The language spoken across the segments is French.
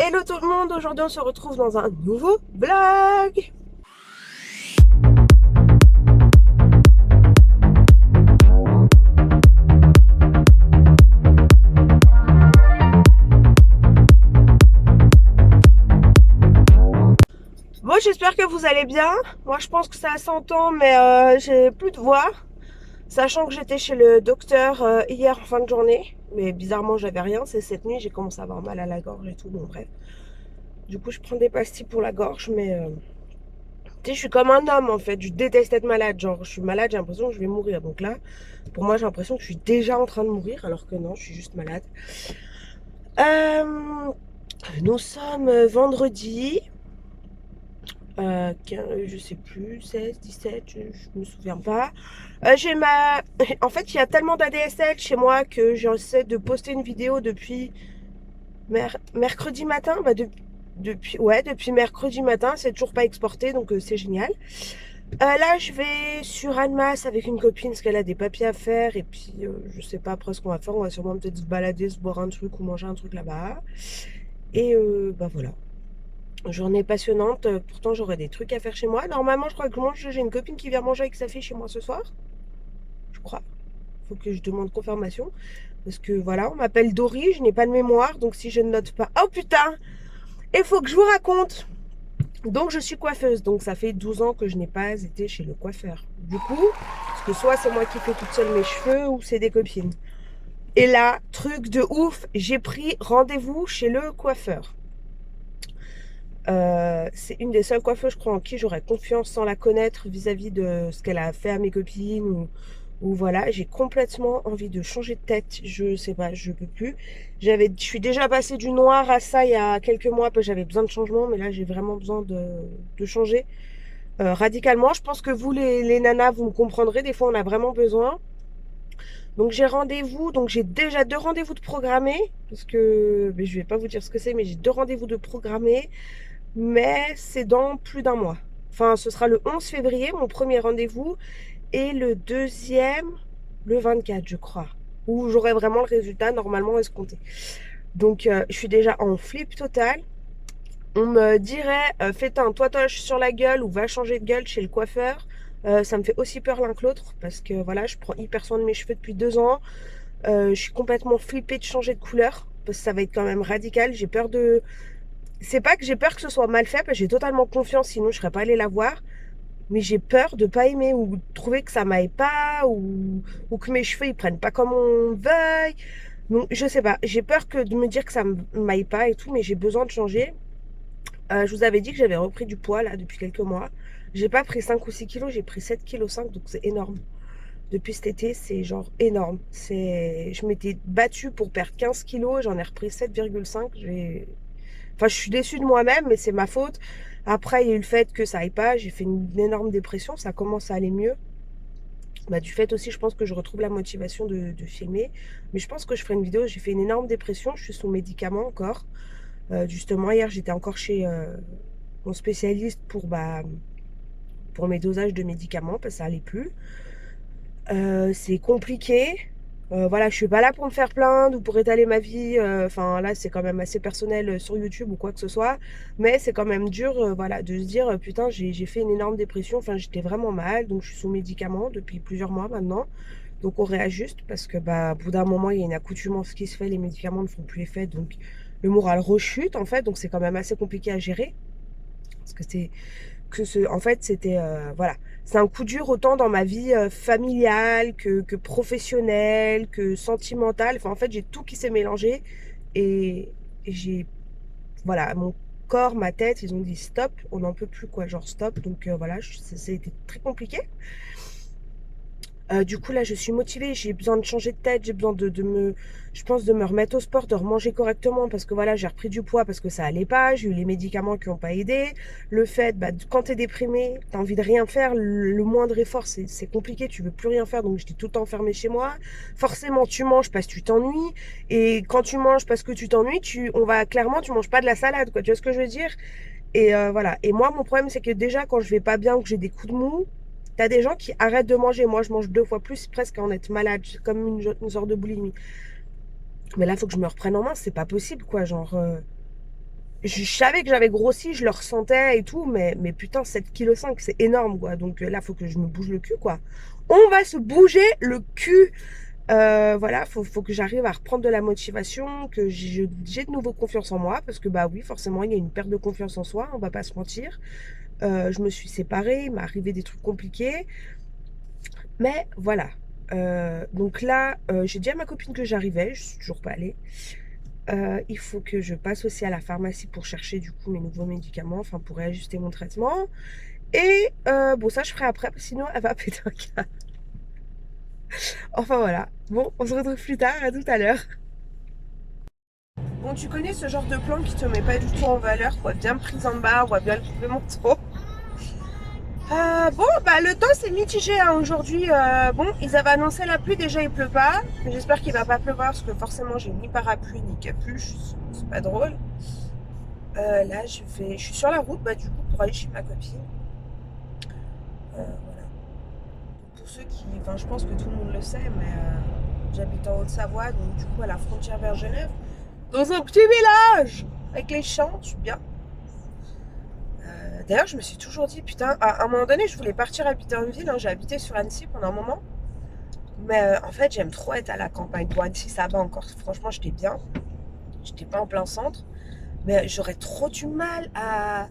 Hello tout le monde, aujourd'hui on se retrouve dans un nouveau vlog. Bon, j'espère que vous allez bien. Moi je pense que ça s'entend, mais j'ai plus de voix. Sachant que j'étais chez le docteur hier en fin de journée. Mais bizarrement j'avais rien, c'est cette nuit j'ai commencé à avoir mal à la gorge et tout, bon bref. Du coup je prends des pastilles pour la gorge, mais tu sais, je suis comme un homme en fait, je déteste être malade. Genre, je suis malade, j'ai l'impression que je vais mourir. Donc là, pour moi, j'ai l'impression que je suis déjà en train de mourir, alors que non, je suis juste malade. Euh, nous sommes vendredi, je sais plus, 16, 17, je me souviens pas. J'ai ma. En fait, il y a tellement d'ADSL chez moi que j'essaie de poster une vidéo depuis mercredi matin. Depuis mercredi matin, c'est toujours pas exporté, donc c'est génial. Là, je vais sur Annemasse avec une copine parce qu'elle a des papiers à faire. Et puis, je sais pas après ce qu'on va faire. On va sûrement peut-être se balader, se boire un truc ou manger un truc là-bas. Et bah voilà. Journée passionnante. Pourtant, j'aurais des trucs à faire chez moi. Normalement, je crois que j'ai une copine qui vient manger avec sa fille chez moi ce soir. Je crois. Faut que je demande confirmation. Parce que voilà, on m'appelle Dory. Je n'ai pas de mémoire. Donc, si je ne note pas. Oh putain! Il faut que je vous raconte. Donc je suis coiffeuse, donc ça fait 12 ans que je n'ai pas été chez le coiffeur. Du coup, parce que soit c'est moi qui fais toute seule mes cheveux ou c'est des copines. Et là, truc de ouf, j'ai pris rendez-vous chez le coiffeur. C'est une des seules coiffeuses, je crois, en qui j'aurais confiance sans la connaître vis-à-vis de ce qu'elle a fait à mes copines ou voilà, j'ai complètement envie de changer de tête. Je sais pas, je peux plus. Je suis déjà passée du noir à ça il y a quelques mois, parce que j'avais besoin de changement, mais là j'ai vraiment besoin de changer radicalement. Je pense que vous, les nanas, vous me comprendrez. Des fois, on a vraiment besoin. Donc j'ai rendez-vous, donc j'ai déjà 2 rendez-vous de programmés, parce que je vais pas vous dire ce que c'est, mais j'ai 2 rendez-vous de programmés, mais c'est dans plus d'un mois. Enfin, ce sera le 11 février, mon premier rendez-vous, et le deuxième, le 24, je crois, où j'aurai vraiment le résultat normalement escompté. Donc je suis déjà en flip total. On me dirait, fais un toitoche sur la gueule ou va changer de gueule chez le coiffeur. Ça me fait aussi peur l'un que l'autre parce que voilà, je prends hyper soin de mes cheveux depuis 2 ans. Je suis complètement flippée de changer de couleur parce que ça va être quand même radical. J'ai peur de. C'est pas que j'ai peur que ce soit mal fait, parce que j'ai totalement confiance, sinon je serais pas allée la voir. Mais j'ai peur de pas aimer ou de trouver que ça m'aille pas ou que mes cheveux ils prennent pas comme on veuille. Donc je sais pas, j'ai peur que de me dire que ça m'aille pas et tout, mais j'ai besoin de changer. Je vous avais dit que j'avais repris du poids là depuis quelques mois. J'ai pas pris 5 ou 6 kilos, j'ai pris 7,5 kg, donc c'est énorme. Depuis cet été, c'est genre énorme. Je m'étais battue pour perdre 15 kilos, j'en ai repris 7,5. Enfin, je suis déçue de moi-même, mais c'est ma faute. Après, il y a eu le fait que ça aille pas, j'ai fait une énorme dépression, ça commence à aller mieux. Bah, du fait aussi, je pense que je retrouve la motivation de filmer. Mais je pense que je ferai une vidéo, j'ai fait une énorme dépression, je suis sous médicaments encore. Justement, hier, j'étais encore chez mon spécialiste pour mes dosages de médicaments parce que ça allait plus. C'est compliqué. Voilà, je suis pas là pour me faire plaindre ou pour étaler ma vie. Enfin, là, c'est quand même assez personnel sur YouTube ou quoi que ce soit. Mais c'est quand même dur, voilà, de se dire, putain, j'ai fait une énorme dépression. Enfin, j'étais vraiment mal, donc je suis sous médicaments depuis plusieurs mois maintenant. Donc on réajuste parce que au bout d'un moment, il y a une accoutumance qui se fait, les médicaments ne font plus effet, donc le moral rechute en fait, donc c'est quand même assez compliqué à gérer. Parce que en fait, c'était voilà, c'est un coup dur autant dans ma vie familiale que professionnelle, que sentimentale. Enfin, en fait, j'ai tout qui s'est mélangé et j'ai voilà, mon corps, ma tête, ils ont dit stop, on n'en peut plus quoi, genre stop. Donc voilà, ça a été très compliqué. Du coup, là, je suis motivée, j'ai besoin de changer de tête, j'ai besoin je pense, de me remettre au sport, de remanger correctement parce que voilà, j'ai repris du poids parce que ça allait pas, j'ai eu les médicaments qui n'ont pas aidé. Le fait, quand t'es déprimé, t'as envie de rien faire, le moindre effort, c'est compliqué, tu veux plus rien faire, donc j'étais tout le temps enfermée chez moi. Forcément, tu manges parce que tu t'ennuies, et quand tu manges parce que tu t'ennuies, tu manges pas de la salade, quoi, tu vois ce que je veux dire? Et voilà. Et moi, mon problème, c'est que déjà, quand je vais pas bien ou que j'ai des coups de mou, t'as des gens qui arrêtent de manger. Moi, je mange 2 fois plus presque à en être malade. C'est comme une sorte de boulimie. Mais là, il faut que je me reprenne en main. C'est pas possible, quoi. Genre, je savais que j'avais grossi, je le ressentais et tout, mais putain, 7,5 kg, c'est énorme, quoi. Donc là, faut que je me bouge le cul, quoi. On va se bouger le cul. Voilà, faut que j'arrive à reprendre de la motivation, que j'ai de nouveau confiance en moi, parce que bah oui, forcément, il y a une perte de confiance en soi, on va pas se mentir. Je me suis séparée, il m'est arrivé des trucs compliqués, mais voilà. Donc là, j'ai dit à ma copine que j'arrivais, je suis toujours pas allée. Il faut que je passe aussi à la pharmacie pour chercher du coup mes nouveaux médicaments, enfin pour réajuster mon traitement. Et bon, ça je ferai après, parce que sinon elle va péter un câble. Enfin voilà. Bon, on se retrouve plus tard, à tout à l'heure. Bon, tu connais ce genre de plan qui te met pas du tout en valeur, quoi, bien prise en bas, on voit bien le supplémentaire. Bon, bah le temps c'est mitigé hein, aujourd'hui. Bon, ils avaient annoncé la pluie, déjà il pleut pas. J'espère qu'il va pas pleuvoir parce que forcément j'ai ni parapluie ni capuche, c'est pas drôle. Là je suis sur la route bah, du coup pour aller chez ma copine. Voilà. Pour ceux qui, enfin je pense que tout le monde le sait, mais j'habite en Haute-Savoie, donc du coup à la frontière vers Genève, dans un petit village avec les champs, je suis bien. D'ailleurs, je me suis toujours dit, putain, à un moment donné, je voulais partir habiter en ville. Hein, j'ai habité sur Annecy pendant un moment. Mais en fait, j'aime trop être à la campagne. Pour Annecy, ça va encore. Franchement, j'étais bien. J'étais pas en plein centre. Mais j'aurais trop du mal à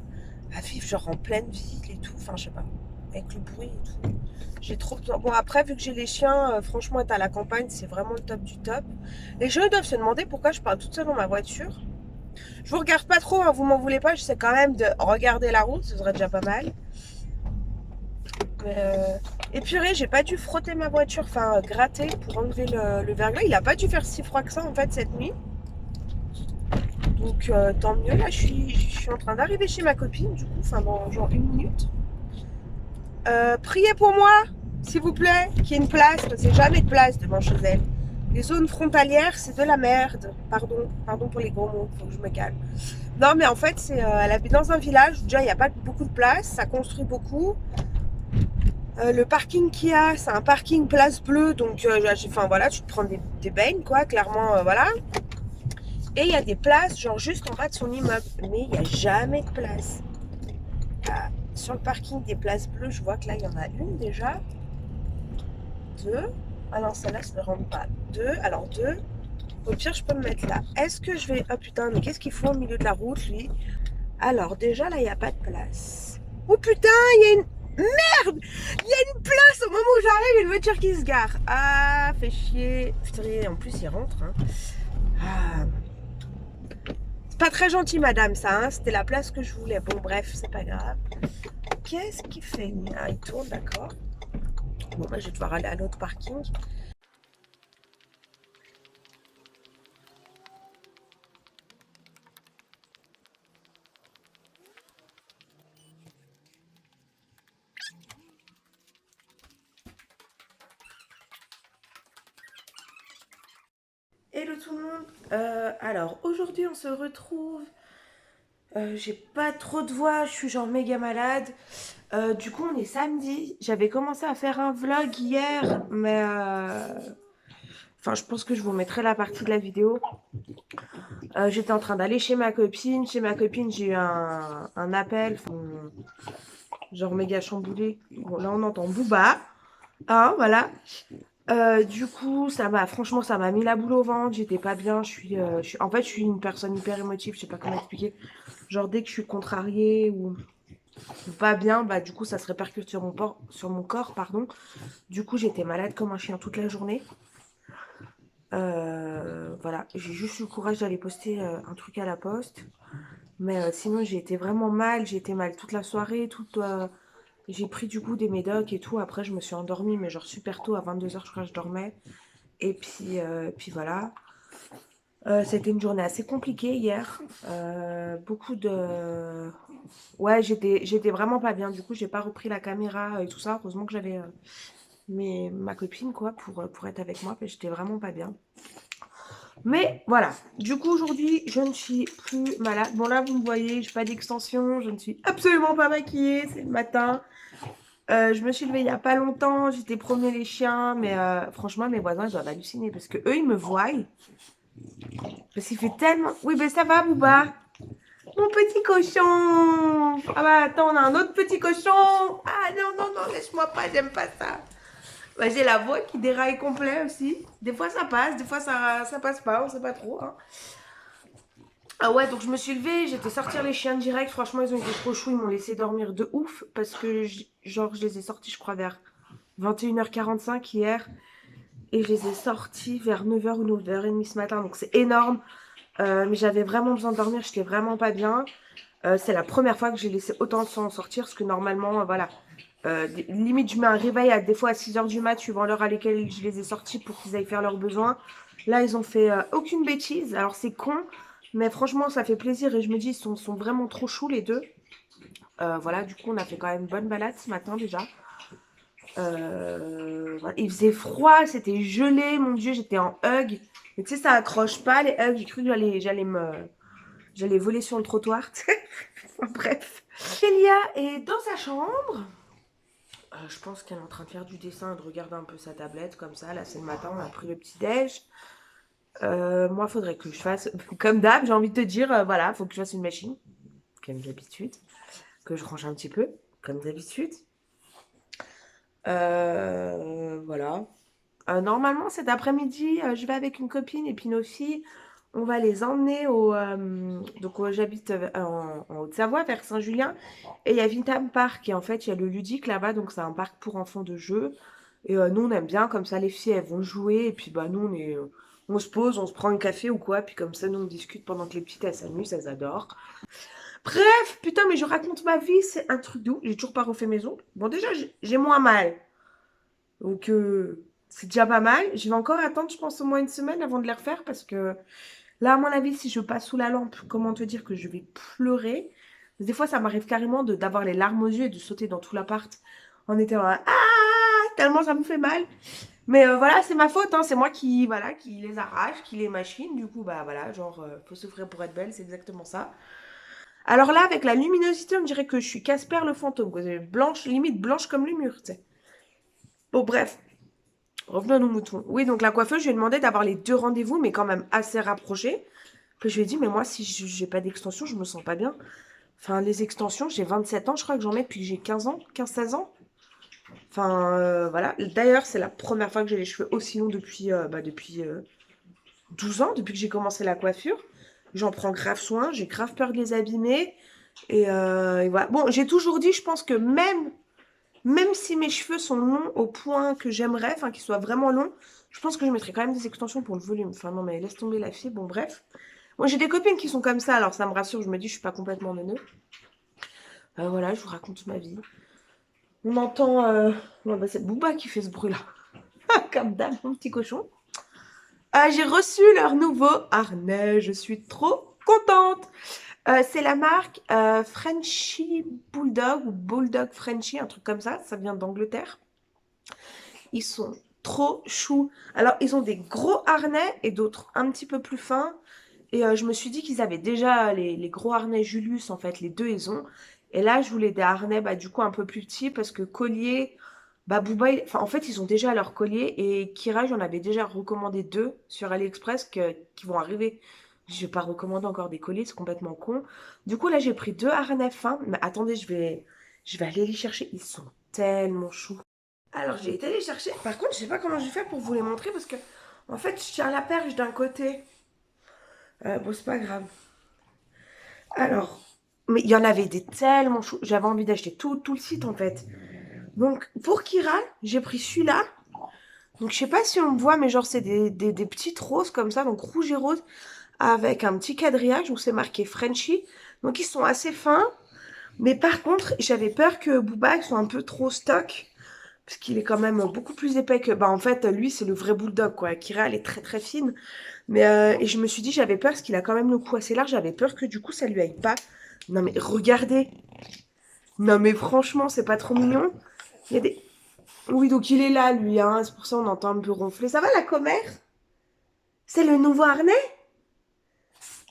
vivre genre en pleine ville et tout. Enfin, je sais pas. Avec le bruit et tout. J'ai trop besoin. Bon, après, vu que j'ai les chiens, franchement, être à la campagne, c'est vraiment le top du top. Les gens doivent se demander pourquoi je parle toute seule dans ma voiture. Je vous regarde pas trop, hein, vous m'en voulez pas. J'essaie quand même de regarder la route, ce serait déjà pas mal. Et purée, j'ai pas dû frotter ma voiture, enfin gratter pour enlever le verglas. Il a pas dû faire si froid que ça en fait cette nuit. Donc tant mieux. Là, je suis en train d'arriver chez ma copine, du coup, enfin dans genre 1 minute. Priez pour moi, s'il vous plaît, qu'il y ait une place, parce que c'est jamais de place devant chez elle. Les zones frontalières, c'est de la merde. Pardon pour les gros mots, faut que je me calme. Non, mais en fait, elle habite dans un village où déjà il n'y a pas beaucoup de place, ça construit beaucoup. Le parking qu'il y a, c'est un parking place bleue, donc enfin voilà, tu te prends des baignes, quoi, clairement, voilà. Et il y a des places, genre juste en bas de son immeuble, mais il n'y a jamais de place. Sur le parking des places bleues, je vois que là, il y en a une déjà. Deux. Ah non, celle-là, ça ne rentre pas. Deux, alors deux. Au pire, je peux me mettre là. Est-ce que je vais... Oh putain, mais qu'est-ce qu'il faut au milieu de la route, lui? Alors, déjà, là, il n'y a pas de place. Oh putain, il y a une... Merde! Il y a une place au moment où j'arrive, une voiture qui se gare. Ah, fait chier. Putain, en plus, il rentre. Hein. Ah. C'est pas très gentil, madame, ça. Hein. C'était la place que je voulais. Bon, bref, c'est pas grave. Qu'est-ce qu'il fait? Ah, il tourne, d'accord. Bon, bah, je vais devoir aller à l'autre parking. Hello tout le monde. Alors, aujourd'hui, on se retrouve. J'ai pas trop de voix, je suis genre méga malade. Du coup, on est samedi. J'avais commencé à faire un vlog hier, mais enfin, je pense que je vous mettrai la partie de la vidéo. J'étais en train d'aller chez ma copine. Chez ma copine, j'ai eu un appel, genre méga chamboulé. Bon, là, on entend Booba. Hein, voilà. Du coup, franchement, ça m'a mis la boule au ventre. J'étais pas bien. En fait, je suis une personne hyper émotive. Je sais pas comment expliquer. Genre, dès que je suis contrariée ou pas bien, bah, du coup, ça se répercute sur mon corps, pardon. Du coup, j'étais malade comme un chien toute la journée. Voilà, j'ai juste eu le courage d'aller poster un truc à la poste. Mais sinon, j'ai été vraiment mal. J'ai été mal toute la soirée. J'ai pris du coup des médocs et tout. Après, je me suis endormie, mais genre super tôt, à 22h, je crois que je dormais. Et puis voilà. C'était une journée assez compliquée hier. Beaucoup de... Ouais, j'étais vraiment pas bien. Du coup, j'ai pas repris la caméra et tout ça. Heureusement que j'avais ma copine, quoi, pour être avec moi. Mais j'étais vraiment pas bien. Mais voilà. Du coup, aujourd'hui, je ne suis plus malade. Bon, là, vous me voyez, j'ai pas d'extension. Je ne suis absolument pas maquillée. C'est le matin. Je me suis levée il y a pas longtemps. J'étais promener les chiens. Mais franchement, mes voisins, ils doivent halluciner. Parce que eux, ils me voient. Parce qu'il fait tellement... Oui, ben ça va, Bouba. Mon petit cochon. Ah bah attends, on a un autre petit cochon. Ah non, non, non, laisse-moi pas, j'aime pas ça. Bah, j'ai la voix qui déraille complet aussi. Des fois ça passe, des fois ça passe pas, on sait pas trop. Hein. Ah ouais, donc je me suis levée, j'étais sortir les chiens direct. Franchement, ils ont été trop choux, ils m'ont laissé dormir de ouf. Parce que, genre, je les ai sortis, je crois, vers 21h45 hier. Et je les ai sortis vers 9h ou 9h30 ce matin. Donc c'est énorme. Mais j'avais vraiment besoin de dormir, j'étais vraiment pas bien. C'est la première fois que j'ai laissé autant de sang sortir. Parce que normalement, voilà. Limite, je mets un réveil à des fois à 6h du mat, suivant l'heure à laquelle je les ai sortis pour qu'ils aillent faire leurs besoins. Là, ils ont fait aucune bêtise. Alors, c'est con, mais franchement, ça fait plaisir. Et je me dis, ils sont vraiment trop choux, les deux. Voilà, du coup, on a fait quand même une bonne balade ce matin déjà. Voilà. Il faisait froid, c'était gelé. Mon Dieu, j'étais en hug. Mais tu sais, ça accroche pas les hugs. J'ai cru que j'allais voler sur le trottoir. Bref. Célia est dans sa chambre. Je pense qu'elle est en train de faire du dessin et de regarder un peu sa tablette comme ça. Là, c'est le matin, on a pris le petit-déj. Moi, il faudrait que je fasse, comme d'hab, j'ai envie de te dire, voilà, il faut que je fasse une machine, comme d'habitude. Que je range un petit peu, comme d'habitude. Voilà. Normalement, cet après-midi, je vais avec une copine et puis nos filles, on va les emmener donc, j'habite en Haute-Savoie, vers Saint-Julien. Et il y a Vintam Park. Et en fait, il y a le ludique là-bas. Donc, c'est un parc pour enfants de jeux. Et nous, on aime bien. Comme ça, les filles, elles vont jouer. Et puis, bah, nous, on se pose, on se prend un café ou quoi. Puis, comme ça, nous, on discute pendant que les petites, elles s'amusent, elles adorent. Bref, putain, mais je raconte ma vie. C'est un truc de ouf. J'ai toujours pas refait mes ongles. Bon, déjà, j'ai moins mal. Donc, c'est déjà pas mal. Je vais encore attendre, je pense, au moins une semaine avant de les refaire. Parce que là, à mon avis, si je passe sous la lampe, comment te dire que je vais pleurer. Des fois, ça m'arrive carrément d'avoir les larmes aux yeux et de sauter dans tout l'appart en étant là, ah, tellement ça me fait mal. Mais voilà, c'est ma faute, hein, c'est moi voilà, qui les arrache, qui les machine. Du coup, bah voilà, genre, faut souffrir pour être belle, c'est exactement ça. Alors là, avec la luminosité, on dirait que je suis Casper le fantôme, quoi. Blanche, limite blanche comme le mur, tu sais. Bon, bref, revenons à nos moutons. Oui, donc la coiffeuse, je lui ai demandé d'avoir les deux rendez-vous, mais quand même assez rapprochés. Puis je lui ai dit, mais moi, si j'ai pas d'extension, je me sens pas bien. Enfin, les extensions, j'ai 27 ans, je crois que j'en ai depuis que j'ai 15 ans, 15-16 ans. Enfin, voilà. D'ailleurs, c'est la première fois que j'ai les cheveux aussi longs depuis 12 ans, depuis que j'ai commencé la coiffure. J'en prends grave soin, j'ai grave peur de les abîmer. Et voilà. Bon, j'ai toujours dit, je pense que même si mes cheveux sont longs au point que j'aimerais, enfin qu'ils soient vraiment longs, je pense que je mettrais quand même des extensions pour le volume. Enfin non, mais laisse tomber la fille, bon bref. Moi j'ai des copines qui sont comme ça, alors ça me rassure, je me dis je suis pas complètement neuneu. Voilà, je vous raconte ma vie. On entend... ouais, bah, c'est Booba qui fait ce bruit-là. Comme d'hab, mon petit cochon. J'ai reçu leur nouveau harnais, je suis trop contente. C'est la marque Frenchy Bulldog ou Bulldog Frenchy, un truc comme ça vient d'Angleterre. Ils sont trop choux. Alors, ils ont des gros harnais et d'autres un petit peu plus fins. Et je me suis dit qu'ils avaient déjà les gros harnais Julius, en fait, les deux, ils ont. Et là, je voulais des harnais, bah, du coup, un peu plus petits parce que collier, bah, Booba, enfin, en fait, ils ont déjà leur collier. Et Kira, j'en avais déjà recommandé deux sur AliExpress qui vont arriver. Je vais pas recommander encore des colliers, c'est complètement con. Du coup, là, j'ai pris deux harnais fins. Mais attendez, je vais aller les chercher. Ils sont tellement choux. Alors, j'ai été les chercher. Par contre, je sais pas comment je vais faire pour vous les montrer parce que, en fait, je tiens la perche d'un côté. Bon, c'est pas grave. Alors, mais il y en avait des tellement chauds. J'avais envie d'acheter tout le site, en fait. Donc, pour Kira, j'ai pris celui-là. Donc, je sais pas si on me voit, mais genre, c'est des petites roses comme ça. Donc, rouge et rose. Avec un petit quadrillage où c'est marqué Frenchy. Donc, ils sont assez fins. Mais par contre, j'avais peur que Booba soit un peu trop stock. Parce qu'il est quand même beaucoup plus épais que... Bah, en fait, lui, c'est le vrai bulldog, quoi. Kira, elle est très, très fine. Mais, et je me suis dit, j'avais peur, parce qu'il a quand même le cou assez large. J'avais peur que, du coup, ça lui aille pas. Non, mais regardez. Non, mais franchement, c'est pas trop mignon. Il y a des... Oui, donc il est là, lui, hein. C'est pour ça qu'on entend un peu ronfler. Ça va, la commère? C'est le nouveau harnais?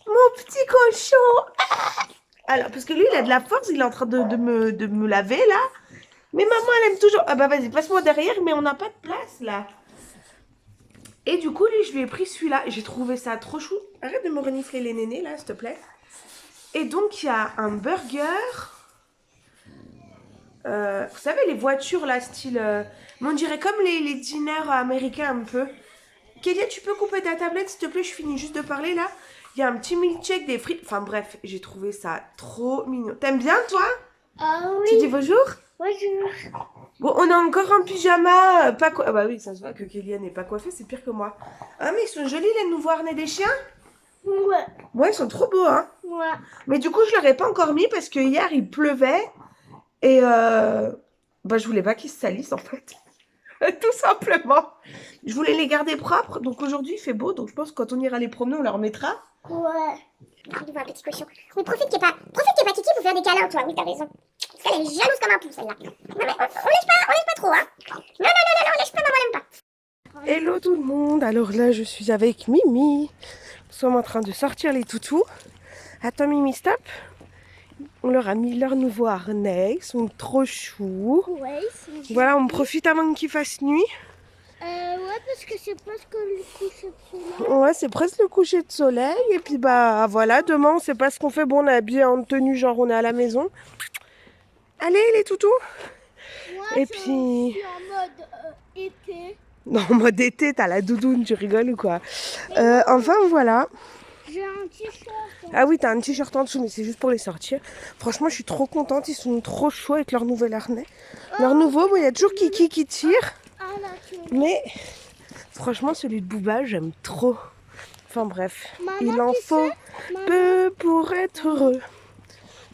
Mon petit cochon! Alors, parce que lui, il a de la force. Il est en train de me laver, là. Mais maman, elle aime toujours... Ah bah vas-y, passe-moi derrière, mais on n'a pas de place, là. Et du coup, lui, je lui ai pris celui-là. J'ai trouvé ça trop chou. Arrête de me renifler les nénés, là, s'il te plaît. Et donc, il y a un burger. Vous savez, les voitures, là, style... on dirait comme les diners américains, un peu. Kélia, tu peux couper ta tablette, s'il te plaît? Je finis juste de parler, là. Il y a un petit milkshake, des frites. Enfin, bref, j'ai trouvé ça trop mignon. T'aimes bien, toi? Ah Tu dis oui, bonjour? bonjour. Bon, on a encore un pyjama, pas quoi. Ah bah oui, ça se voit que Kélia n'est pas coiffée, c'est pire que moi. Ah, mais ils sont jolis, les nouveaux harnais des chiens. Ouais, Ouais, ils sont trop beaux, hein. ouais. Mais du coup, je leur ai pas encore mis parce que hier, il pleuvait. Et bah, je voulais pas qu'ils se salissent, en fait. Tout simplement. Je voulais les garder propres. Donc aujourd'hui, il fait beau. Donc je pense que quand on ira les promener, on leur mettra. Ouais. Il voit un petit cochon. Mais profite qu'il n'y ait pas Kiki pour faire des câlins, toi. Oui, t'as raison. Parce qu'elle est jalouse comme un pouce, celle-là. Non, mais on lèche pas trop, hein. Non, on lèche pas, maman n'aime pas. Hello tout le monde. Alors là, je suis avec Mimi. Nous sommes en train de sortir les toutous. Attends, Mimi, stop. On leur a mis leur nouveau harnais. Ils sont trop choux. Ouais, Voilà, on profite avant qu'il fasse nuit. ouais, parce que c'est presque le coucher de soleil. Ouais, c'est presque le coucher de soleil. Et puis bah voilà, demain, on sait pas ce qu'on fait. Bon, on est habillé en tenue, genre on est à la maison. Allez, les toutous. Moi, Et je puis... suis en mode été. Non, en mode été, t'as la doudoune, tu rigoles ou quoi? Enfin, voilà. J'ai un t-shirt. Ah oui, t'as un t-shirt en dessous, mais c'est juste pour les sortir. Franchement, je suis trop contente. Ils sont trop chauds avec leur nouvel harnais. Leur nouveau, bon, il y a toujours Kiki qui tire. Ah là, tu Mais franchement, celui de Booba, j'aime trop. Enfin bref, Maman, il en tu faut sais, maman, peu pour être heureux.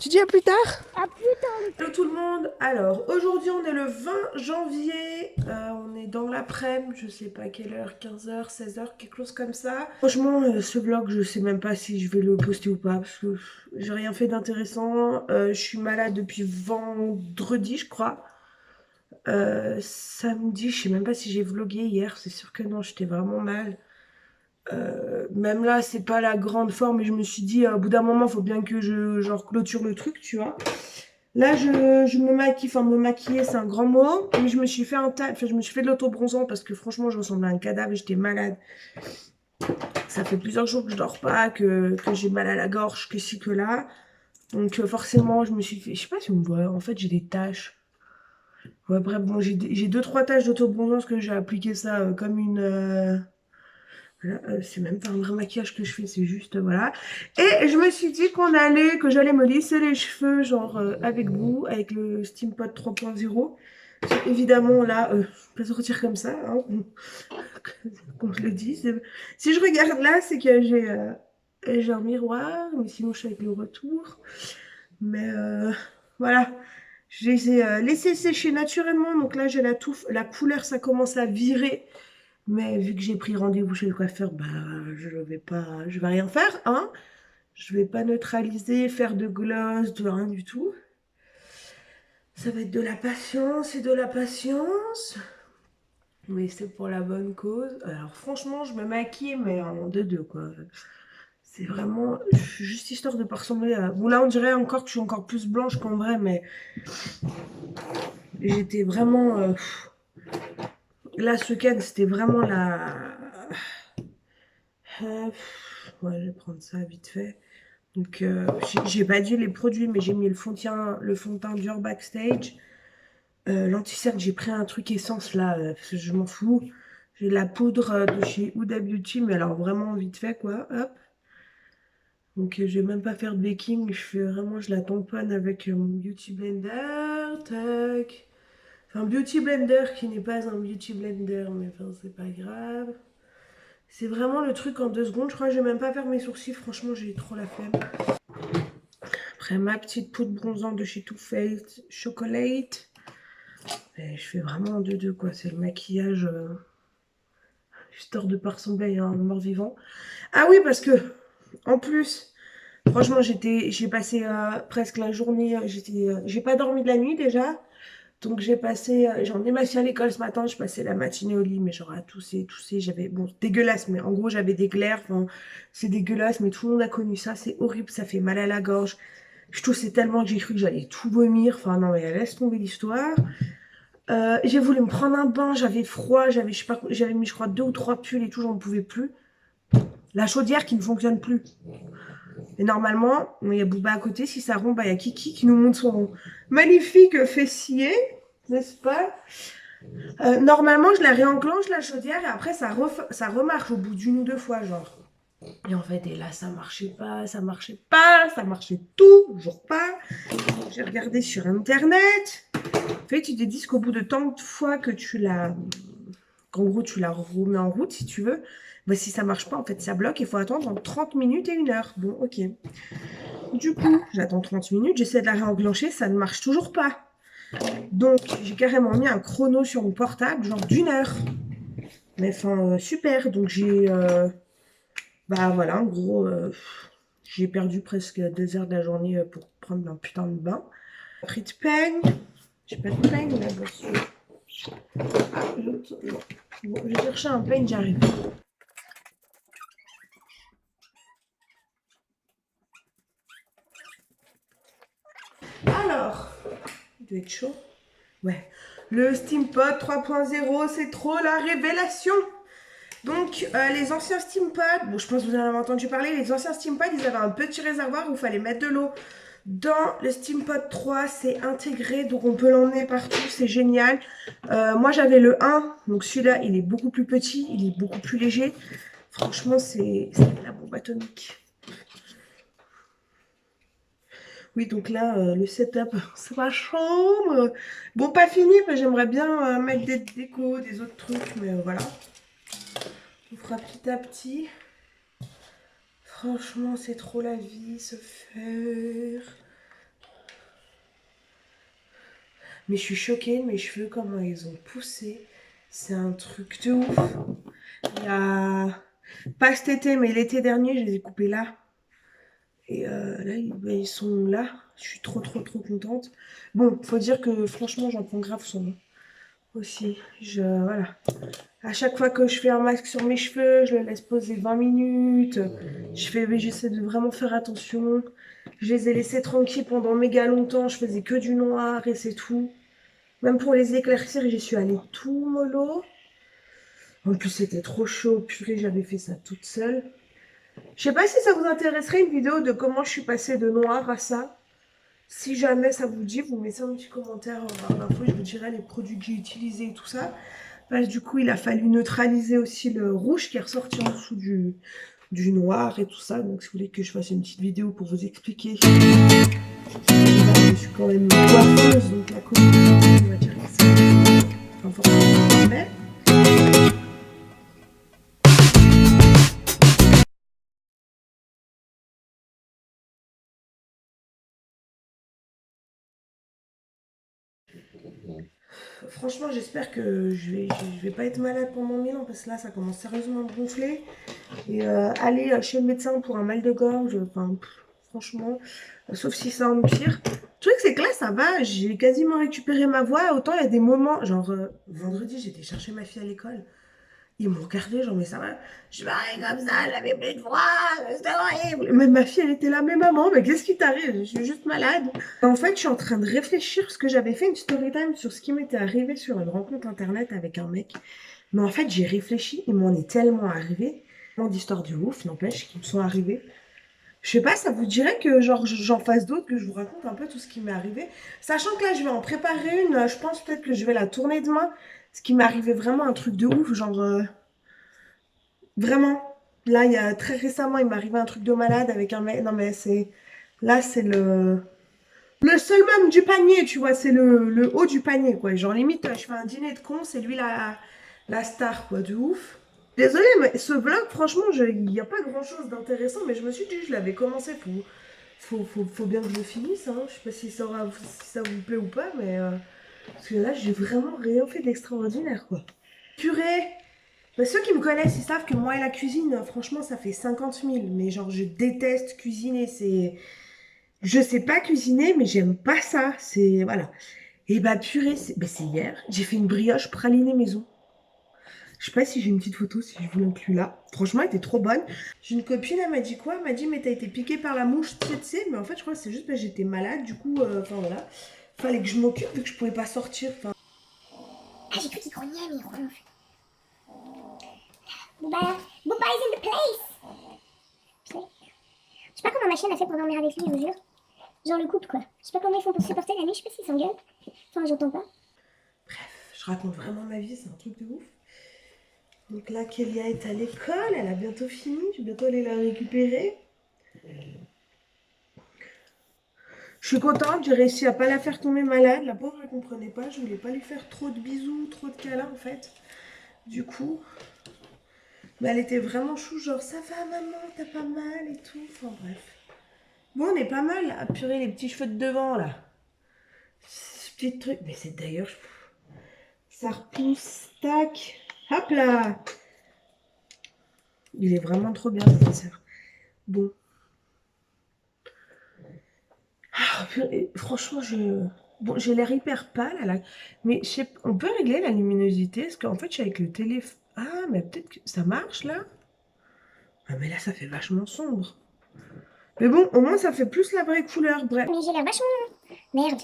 Tu dis à plus tard? à plus tard. Hello tout le monde. Alors, aujourd'hui, on est le 20 janvier. On est dans l'après-midi, je sais pas quelle heure, 15h, 16h, quelque chose comme ça. Franchement, ce vlog, je sais même pas si je vais le poster ou pas, parce que j'ai rien fait d'intéressant. Je suis malade depuis vendredi, je crois. Samedi, je sais même pas si j'ai vlogué hier, c'est sûr que non, j'étais vraiment mal. Même là, c'est pas la grande forme, mais je me suis dit, au bout d'un moment, faut bien que je genre clôture le truc, tu vois. Là, je me maquille, enfin me maquiller, c'est un grand mot, mais je me suis fait je me suis fait de l'autobronzant parce que franchement, je ressemblais à un cadavre et j'étais malade. Ça fait plusieurs jours que je dors pas, que j'ai mal à la gorge, que ci, que là. Donc forcément, je me suis fait, je sais pas si on me voit, en fait, j'ai des taches. Ouais, bref, bon, j'ai 2-3 taches d'autobronzant parce que j'ai appliqué ça comme une... voilà, c'est même pas un vrai maquillage que je fais, c'est juste, voilà. Et je me suis dit que j'allais me lisser les cheveux, genre avec vous, avec le Steampod 3.0. Évidemment, là, je peux sortir comme ça, hein, comme je le dis. Si je regarde là, c'est que j'ai un miroir, mais sinon je suis avec le retour. Mais voilà, je les ai laissés sécher naturellement, donc là j'ai la touffe, la couleur ça commence à virer. Mais vu que j'ai pris rendez-vous chez le coiffeur, bah je vais rien faire, hein. Je vais pas neutraliser, faire de gloss, de rien du tout. Ça va être de la patience et de la patience. Mais c'est pour la bonne cause. Alors franchement, je me maquille, mais en deux quoi. C'est vraiment juste histoire de pas ressembler à... Bon là, on dirait encore que je suis encore plus blanche qu'en vrai, mais j'étais vraiment... Là, ce week-end, c'était vraiment la... Ouais, je vais prendre ça vite fait. Donc, j'ai pas dit les produits, mais j'ai mis le fond de teint Dior Backstage. L'anti-cerne, j'ai pris un truc essence là, parce que je m'en fous. J'ai la poudre de chez Huda Beauty, mais alors vraiment vite fait quoi, hop. Donc je vais même pas faire de baking, je la tamponne avec mon Beauty Blender, tac. Enfin, Beauty Blender qui n'est pas un Beauty Blender, mais enfin c'est pas grave. C'est vraiment le truc en 2 secondes, je crois que je vais même pas faire mes sourcils, franchement j'ai trop la flemme. Après ma petite poudre bronzante de chez Too Faced Chocolate. Et je fais vraiment en 2-2 quoi, c'est le maquillage histoire de pas ressembler à un mort-vivant. Ah oui, parce que en plus, franchement, j'ai passé presque la journée, j'ai pas dormi de la nuit déjà. Donc j'en ai ma fille à l'école ce matin, je passais la matinée au lit, mais genre à tousser, j'avais, bon, dégueulasse, mais en gros j'avais des glaires, enfin, c'est dégueulasse, mais tout le monde a connu ça, c'est horrible, ça fait mal à la gorge. Je toussais tellement que j'ai cru que j'allais tout vomir, enfin non mais laisse tomber l'histoire. J'ai voulu me prendre un bain, j'avais froid, je sais pas, j'avais mis je crois 2 ou 3 pulls et tout, j'en pouvais plus. La chaudière qui ne fonctionne plus. Et normalement, il y a Booba à côté. Si ça rompt, bah, il y a Kiki qui nous montre son magnifique fessier, n'est-ce pas? Normalement, je la réenclenche la chaudière et après, ça remarche au bout d'une ou deux fois, genre. Et en fait, et là, ça marchait pas, ça marchait pas, ça marchait toujours pas. J'ai regardé sur Internet. En fait, tu te dis qu'au bout de tant de fois que qu'en gros, tu la remets en route, si tu veux, bah, si ça marche pas, en fait, ça bloque. Il faut attendre entre 30 minutes et 1 heure. Bon, ok. Du coup, j'attends 30 minutes, j'essaie de la réenclencher, ça ne marche toujours pas. Donc, j'ai carrément mis un chrono sur mon portable, genre d'1 heure. Mais enfin, super. Donc, bah voilà, en gros, j'ai perdu presque 2 heures de la journée pour prendre un putain de bain. Pris de peigne. J'ai pas de peigne là-dessus. Ah, non. Bon, je vais chercher un peigne, j'arrive. Alors, il doit être chaud. Ouais. Le SteamPod 3.0, c'est trop la révélation. Donc, les anciens SteamPod, bon, je pense que vous en avez entendu parler, les anciens SteamPod, ils avaient un petit réservoir où il fallait mettre de l'eau. Dans le SteamPod 3, c'est intégré, donc on peut l'emmener partout, c'est génial. Moi, j'avais le 1, donc celui-là, il est beaucoup plus petit, il est beaucoup plus léger. Franchement, c'est la bombe atomique. Oui, donc là, le setup, c'est ma chambre. Bon, pas fini, mais j'aimerais bien mettre des décos, des autres trucs, mais voilà. On fera petit à petit. Franchement, c'est trop la vie, se faire. Mais je suis choquée de mes cheveux, comment ils ont poussé. C'est un truc de ouf. Il y a... Pas cet été, mais l'été dernier, je les ai coupés là. Et là, ils sont là. Je suis trop contente. Bon, faut dire que franchement, j'en prends grave soin aussi. Voilà. À chaque fois que je fais un masque sur mes cheveux, je le laisse poser 20 minutes. J'essaie de vraiment faire attention. Je les ai laissés tranquilles pendant méga longtemps. Je faisais que du noir et c'est tout. Même pour les éclaircir, j'y suis allée tout mollo. En plus, c'était trop chaud. Purée, j'avais fait ça toute seule. Je sais pas si ça vous intéresserait une vidéo de comment je suis passée de noir à ça. Si jamais ça vous dit, vous mettez un petit commentaire en barre d'infos. Je vous dirai les produits que j'ai utilisés et tout ça. Parce que du coup, il a fallu neutraliser aussi le rouge qui est ressorti en dessous du noir et tout ça. Donc, si vous voulez que je fasse une petite vidéo pour vous expliquer. Je suis quand même coiffeuse, donc la communauté, on va dire que c'est pas forcément mais franchement, j'espère que je vais pas être malade pendant 1000 ans parce que là, ça commence sérieusement à me gonfler. Et aller chez le médecin pour un mal de gorge, enfin, franchement, sauf si ça empire. Le truc, c'est que là, ça va, j'ai quasiment récupéré ma voix. Autant il y a des moments, genre vendredi, j'étais chercher ma fille à l'école. Ils m'ont regardé, genre, mais ça va. Je parlais comme ça, j'avais plus de voix, c'était horrible. Même ma fille, elle était là, mais maman, mais qu'est-ce qui t'arrive? Je suis juste malade. En fait, je suis en train de réfléchir parce que j'avais fait une story time sur ce qui m'était arrivé sur une rencontre internet avec un mec. Mais en fait, j'ai réfléchi, il m'en est tellement arrivé. Tellement d'histoires de ouf, n'empêche, qui me sont arrivées. Je sais pas, ça vous dirait que genre j'en fasse d'autres, que je vous raconte un peu tout ce qui m'est arrivé. Sachant que là, je vais en préparer une, je pense peut-être que je vais la tourner demain. Ce qui m'est arrivé vraiment un truc de ouf, genre vraiment. Là, il y a très récemment, il m'est arrivé un truc de malade avec un mec. Non mais c'est là, c'est le summum du panier, tu vois, c'est le haut du panier quoi. Genre limite, je fais un dîner de cons, c'est lui la star quoi, de ouf. Désolée, mais ce vlog, franchement, il n'y a pas grand-chose d'intéressant, mais je me suis dit, je l'avais commencé, faut bien que je le finisse, hein. Je sais pas si ça vous plaît ou pas, mais parce que là, j'ai vraiment rien fait d'extraordinaire, quoi. Purée! Bah, ceux qui me connaissent, ils savent que moi et la cuisine, franchement, ça fait 50 000, mais genre, je déteste cuisiner, Je sais pas cuisiner, mais j'aime pas ça, c'est... Voilà. Et bah, purée, c'est hier, j'ai fait une brioche pralinée maison. Je sais pas si j'ai une petite photo, si je vous l'inclus là. Franchement, elle était trop bonne. J'ai une copine, elle m'a dit quoi? Elle m'a dit, mais t'as été piquée par la mouche, tu sais, mais en fait, je crois que c'est juste parce que j'étais malade, du coup, enfin voilà. Fallait que je m'occupe, vu que je pouvais pas sortir. Ah, j'ai cru qu'il grognait, mais il ronfle. Booba, Booba is in the place. Tu pas comment ma chienne a fait pour dormir avec lui, je vous jure. Genre le couple quoi. Je sais pas comment ils font pour supporter la nuit, je sais pas s'ils s'engueulent. Enfin, j'entends pas. Je raconte vraiment ma vie, c'est un truc de ouf. Donc là, Kélia est à l'école, elle a bientôt fini, je vais bientôt aller la récupérer. Je suis contente, j'ai réussi à pas la faire tomber malade. La pauvre, elle comprenait pas, je voulais pas lui faire trop de bisous, trop de câlins en fait. Du coup, mais elle était vraiment chou, genre ça va maman, t'as pas mal et tout. Enfin bref. Bon, on est pas mal à purer les petits cheveux de devant là. Ce petit truc, mais c'est d'ailleurs, ça repousse, tac, hop là. Il est vraiment trop bien ce dessert. Bon. Ah, franchement, bon, j'ai l'air hyper pâle, mais on peut régler la luminosité, parce qu'en fait, je suis avec le téléphone. Ah, mais peut-être que ça marche là. Ah, mais là, ça fait vachement sombre. Mais bon, au moins, ça fait plus la vraie couleur. Bref. Mais j'ai l'air vachement... Merde.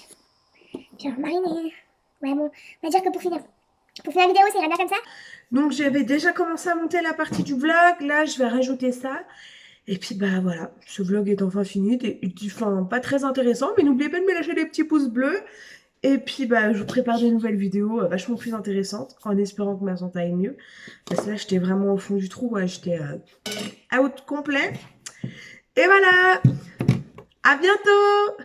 Genre mariné. Ouais bon, on va dire que pour finir la vidéo, ça ira bien comme ça. Donc, j'avais déjà commencé à monter la partie du vlog. Là, je vais rajouter ça. Et puis, bah voilà, ce vlog est enfin fini. Enfin, pas très intéressant, mais n'oubliez pas de me lâcher des petits pouces bleus. Et puis, bah, je vous prépare des nouvelles vidéos vachement plus intéressantes, en espérant que ma santé aille mieux. Parce que là, j'étais vraiment au fond du trou, ouais, j'étais out complet. Et voilà, à bientôt!